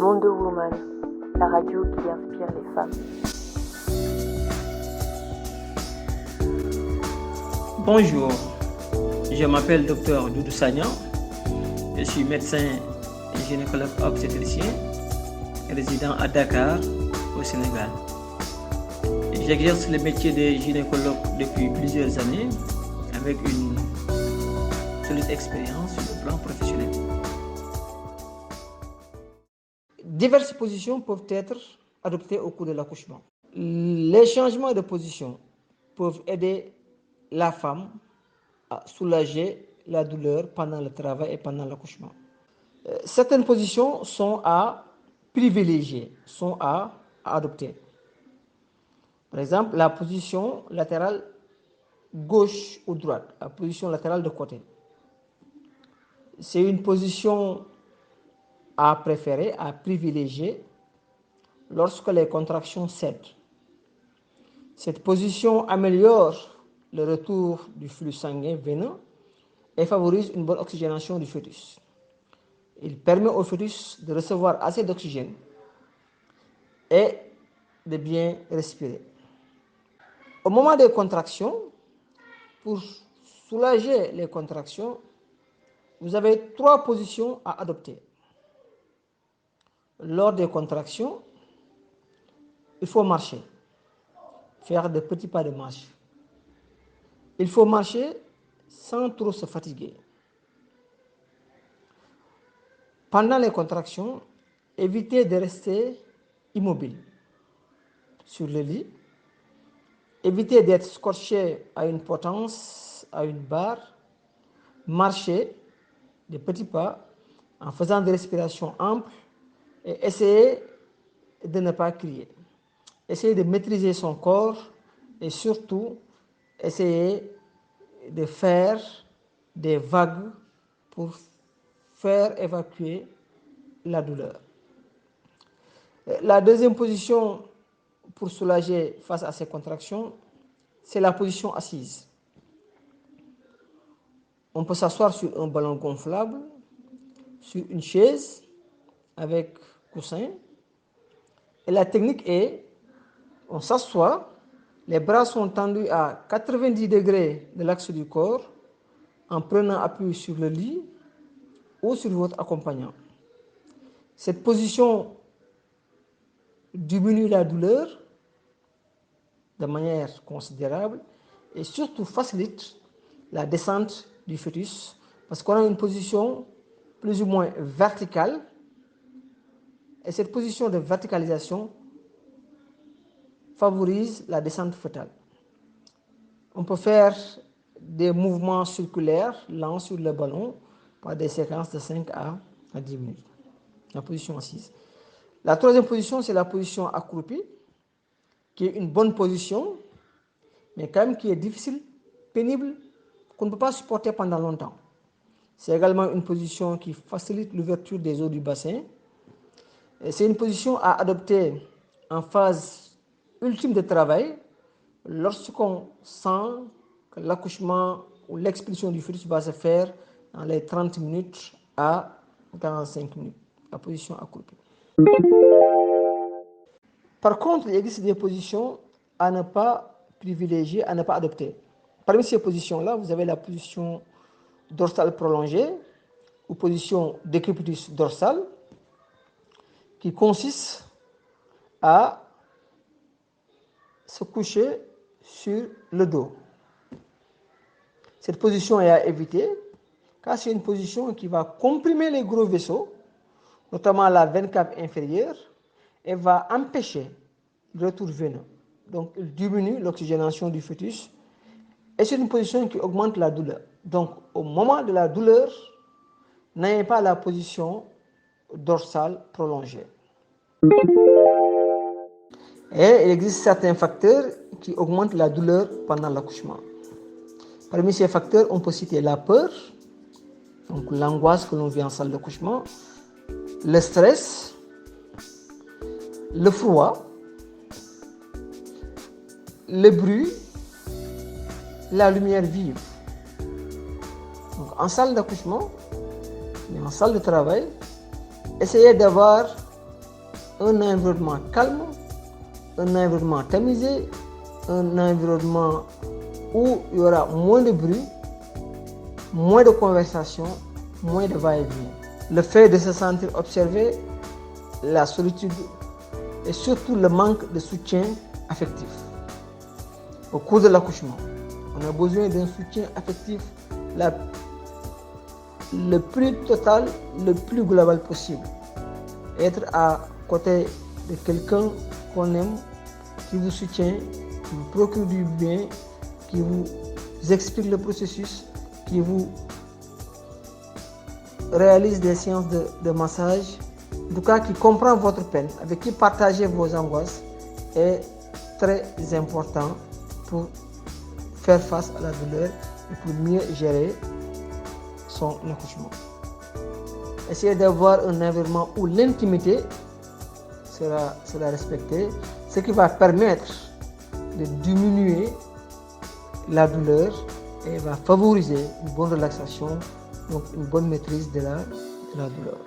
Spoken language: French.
Wonder Woman, la radio qui inspire les femmes. Bonjour, je m'appelle Dr Doudou Sagnan. Je suis médecin et gynécologue obstétricien, résident à Dakar, au Sénégal. J'exerce le métier de gynécologue depuis plusieurs années avec une solide expérience sur le plan professionnel. Diverses positions peuvent être adoptées au cours de l'accouchement. Les changements de position peuvent aider la femme à soulager la douleur pendant le travail et pendant l'accouchement. Certaines positions sont à privilégier, sont à adopter. Par exemple, la position latérale gauche ou droite, la position latérale de côté. C'est une position à préférer, à privilégier lorsque les contractions cèdent. Cette position améliore le retour du flux sanguin veineux et favorise une bonne oxygénation du fœtus. Il permet au fœtus de recevoir assez d'oxygène et de bien respirer. Au moment des contractions, pour soulager les contractions, vous avez 3 positions à adopter. Lors des contractions, il faut marcher, faire de petits pas de marche. Il faut marcher sans trop se fatiguer. Pendant les contractions, évitez de rester immobile sur le lit. Évitez d'être scotché à une potence, à une barre. Marchez de petits pas en faisant des respirations amples et essayez de ne pas crier. Essayez de maîtriser son corps et surtout essayez de faire des vagues pour faire évacuer la douleur. La deuxième position pour soulager face à ces contractions, c'est la position assise. On peut s'asseoir sur un ballon gonflable, sur une chaise avec coussin. Et la technique est, on s'assoit, les bras sont tendus à 90 degrés de l'axe du corps en prenant appui sur le lit ou sur votre accompagnant. Cette position diminue la douleur de manière considérable et surtout facilite la descente du fœtus parce qu'on a une position plus ou moins verticale et cette position de verticalisation favorise la descente fœtale. On peut faire des mouvements circulaires lents sur le ballon par des séquences de 5 à 10 minutes. La position assise. La troisième position, c'est la position accroupie, qui est une bonne position, mais quand même qui est difficile, pénible, qu'on ne peut pas supporter pendant longtemps. C'est également une position qui facilite l'ouverture des os du bassin. C'est une position à adopter en phase ultime de travail, lorsqu'on sent que l'accouchement ou l'expulsion du fœtus va se faire dans les 30 minutes à 45 minutes, la position accroupie. Par contre, il existe des positions à ne pas privilégier, à ne pas adopter. Parmi ces positions-là, vous avez la position dorsale prolongée ou position décubitus dorsal, qui consiste à se coucher sur le dos. Cette position est à éviter car c'est une position qui va comprimer les gros vaisseaux, notamment la veine cave inférieure, et va empêcher le retour veineux. Donc, il diminue l'oxygénation du fœtus et c'est une position qui augmente la douleur. Donc, au moment de la douleur, n'ayez pas la position dorsale prolongée. Et il existe certains facteurs qui augmentent la douleur pendant l'accouchement. Parmi ces facteurs, on peut citer la peur, donc l'angoisse que l'on vit en salle d'accouchement, le stress, le froid, le bruit, la lumière vive. Donc en salle d'accouchement, mais en salle de travail, essayez d'avoir un environnement calme, un environnement tamisé, un environnement où il y aura moins de bruit, moins de conversation, moins de va-et-vient. Le fait de se sentir observé, la solitude et surtout le manque de soutien affectif. Au cours de l'accouchement, on a besoin d'un soutien affectif le plus total, le plus global possible. Être à côté de quelqu'un qu'on aime, qui vous soutient, qui vous procure du bien, qui vous explique le processus, qui vous réalise des séances de massage, en tout cas qui comprend votre peine, avec qui partager vos angoisses est très important pour faire face à la douleur et pour mieux gérer son accouchement. Essayez d'avoir un environnement où l'intimité sera respectée, ce qui va permettre de diminuer la douleur et va favoriser une bonne relaxation, donc une bonne maîtrise de la douleur.